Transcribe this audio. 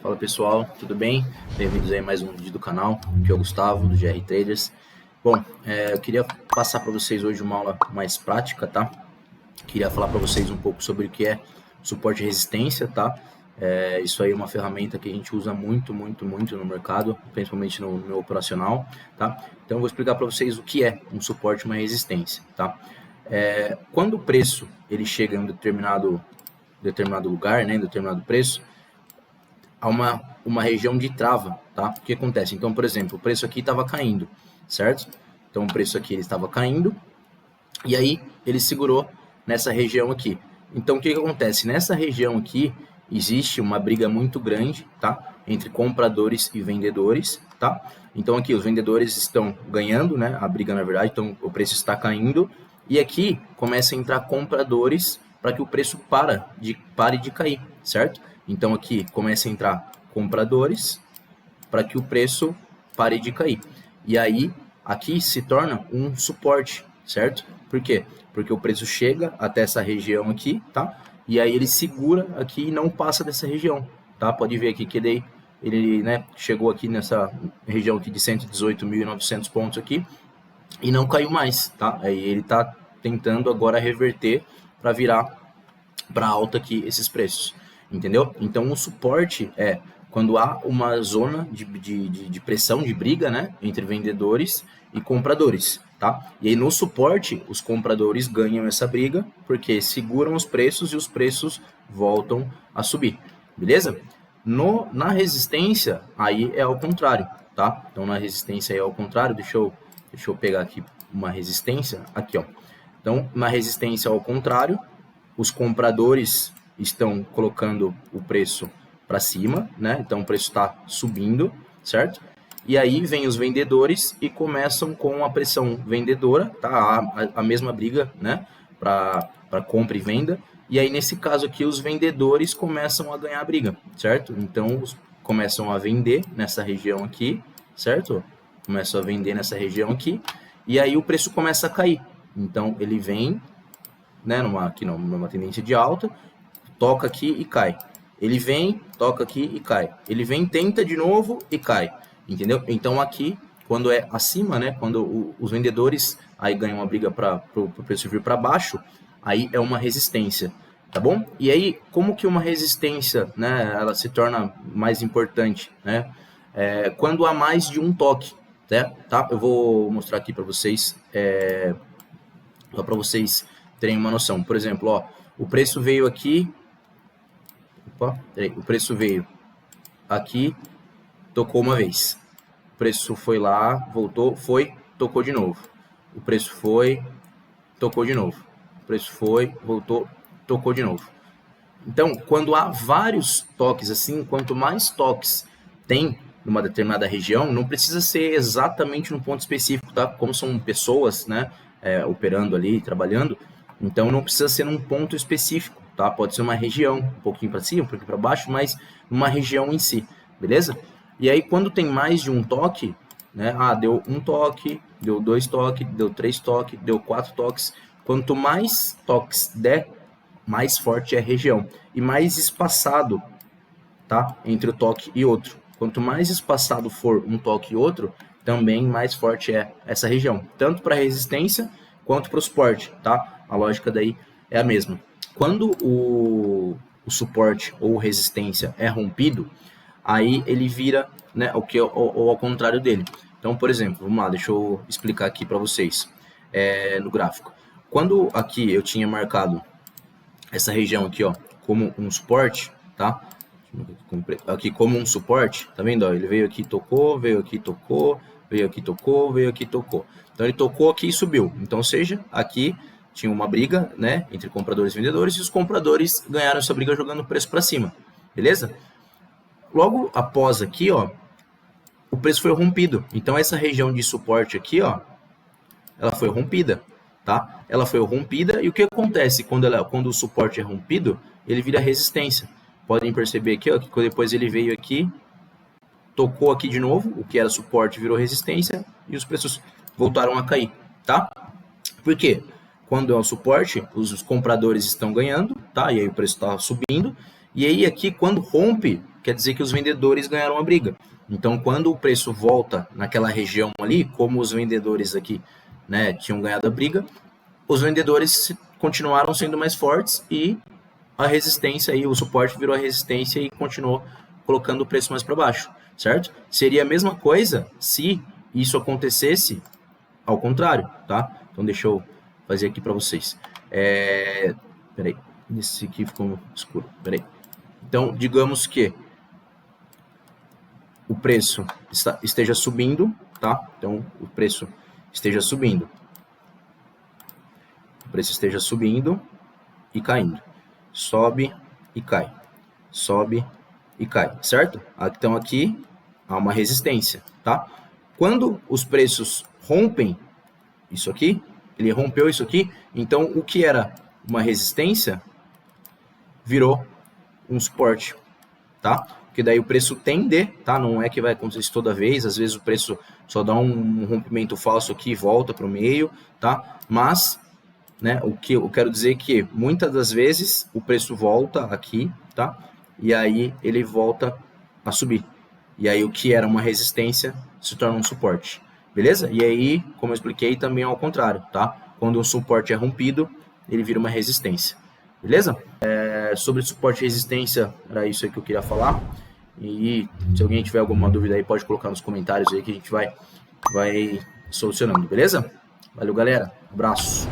Fala pessoal, tudo bem? Bem-vindos aí a mais um vídeo do canal. Aqui é o Gustavo, do GR Traders. Bom, eu queria passar para vocês hoje uma aula mais prática, tá? Queria falar para vocês um pouco sobre o que é suporte e resistência, tá? Isso aí é uma ferramenta que a gente usa muito no mercado, principalmente no meu operacional, tá? Então eu vou explicar para vocês o que é um suporte e uma resistência, tá? Quando o preço ele chega em um determinado lugar, né, em determinado preço, há uma região de trava, tá? O que acontece? Então, por exemplo, o preço aqui estava caindo, certo? Então, o preço aqui ele estava caindo e aí ele segurou nessa região aqui. Então, o que acontece? Nessa região aqui existe uma briga muito grande, tá? Entre compradores e vendedores, tá? Então, aqui os vendedores estão ganhando, né? A briga, na verdade, então o preço está caindo e aqui começa a entrar compradores para que o preço pare de cair, certo? Então aqui começa a entrar compradores para que o preço pare de cair. E aí aqui se torna um suporte, certo? Por quê? Porque o preço chega até essa região aqui, tá? E aí ele segura aqui e não passa dessa região, tá? Pode ver aqui que ele né, chegou aqui nessa região aqui de 118.900 pontos aqui e não caiu mais, tá? Aí ele está tentando agora reverter para virar para alta aqui esses preços, entendeu? Então o suporte é quando há uma zona de pressão, de briga, né, entre vendedores e compradores, tá? E aí no suporte os compradores ganham essa briga porque seguram os preços e os preços voltam a subir, beleza? Na resistência aí é ao contrário, tá? Então na resistência é ao contrário, deixa eu pegar aqui uma resistência, aqui ó. Então na resistência ao contrário, os compradores estão colocando o preço para cima, né? Então o preço está subindo, certo? E aí vem os vendedores e começam com a pressão vendedora, tá? A mesma briga, né? Para compra e venda. E aí nesse caso aqui os vendedores começam a ganhar a briga, certo? Então começam a vender nessa região aqui, certo? Começam a vender nessa região aqui e aí o preço começa a cair. Então ele vem, né, numa tendência de alta, toca aqui e cai. Ele vem, toca aqui e cai. Ele vem, tenta de novo e cai. Entendeu? Então aqui, quando é acima, né, quando os vendedores aí ganham uma briga para o preço vir para baixo, aí é uma resistência, tá bom? E aí, como que uma resistência, né, ela se torna mais importante, né? Quando há mais de um toque, né? Tá? Eu vou mostrar aqui para vocês, só para vocês terem uma noção. Por exemplo, ó, o preço veio aqui, o preço veio aqui, tocou uma vez. O preço foi lá, voltou, foi, tocou de novo. O preço foi, tocou de novo. O preço foi, voltou, tocou de novo. Então, quando há vários toques assim, quanto mais toques tem numa determinada região, não precisa ser exatamente num ponto específico, tá? Como são pessoas, né, operando ali, trabalhando, então não precisa ser num ponto específico, tá? Pode ser uma região, um pouquinho para cima, um pouquinho para baixo, mas uma região em si, beleza? E aí quando tem mais de um toque, né? Deu um toque, deu 2 toques, deu 3 toques, deu 4 toques. Quanto mais toques der, mais forte é a região e mais espaçado, tá? Entre o toque e outro. Quanto mais espaçado for um toque e outro, também mais forte é essa região, tanto para resistência quanto para o suporte, tá? A lógica daí é a mesma. Quando o suporte ou resistência é rompido, aí ele vira, né, ou ao contrário dele. Então, por exemplo, vamos lá, deixa eu explicar aqui para vocês no gráfico. Quando aqui eu tinha marcado essa região aqui, ó, como um suporte, tá? Aqui como um suporte, tá vendo? Ó, ele veio aqui, tocou, veio aqui, tocou, veio aqui, tocou, veio aqui, tocou. Então ele tocou aqui e subiu. Então, ou seja, aqui tinha uma briga, né, entre compradores e vendedores e os compradores ganharam essa briga jogando o preço para cima, beleza? Logo após aqui, ó, o preço foi rompido. Então essa região de suporte aqui, ó, ela foi rompida, tá? Ela foi rompida e o que acontece quando o suporte é rompido? Ele vira resistência. Podem perceber aqui, ó, que depois ele veio aqui, tocou aqui de novo, o que era suporte virou resistência e os preços voltaram a cair, tá? Por quê? Quando é o suporte, os compradores estão ganhando, tá? E aí o preço está subindo. E aí aqui, quando rompe, quer dizer que os vendedores ganharam a briga. Então, quando o preço volta naquela região ali, como os vendedores aqui, né, tinham ganhado a briga, os vendedores continuaram sendo mais fortes e a resistência aí, o suporte virou a resistência e continuou colocando o preço mais para baixo, certo? Seria a mesma coisa se isso acontecesse ao contrário, tá? Então deixa eu fazer aqui para vocês. Peraí, esse aqui ficou escuro, peraí. Então, digamos que o preço esteja subindo, tá? Então, o preço esteja subindo. O preço esteja subindo e caindo. Sobe e cai. Sobe e cai, certo? Então, aqui há uma resistência, tá? Quando os preços rompem isso aqui, ele rompeu isso aqui, então o que era uma resistência virou um suporte, tá? Porque daí o preço tende, tá? Não é que vai acontecer isso toda vez, às vezes o preço só dá um rompimento falso aqui e volta para o meio, tá? Mas, né, o que eu quero dizer é que muitas das vezes o preço volta aqui, tá? E aí ele volta a subir. E aí o que era uma resistência se torna um suporte, beleza? E aí, como eu expliquei, também é ao contrário, tá? Quando um suporte é rompido, ele vira uma resistência, beleza? Sobre suporte e resistência, era isso aí que eu queria falar. E se alguém tiver alguma dúvida aí, pode colocar nos comentários aí que a gente vai solucionando, beleza? Valeu, galera. Abraço.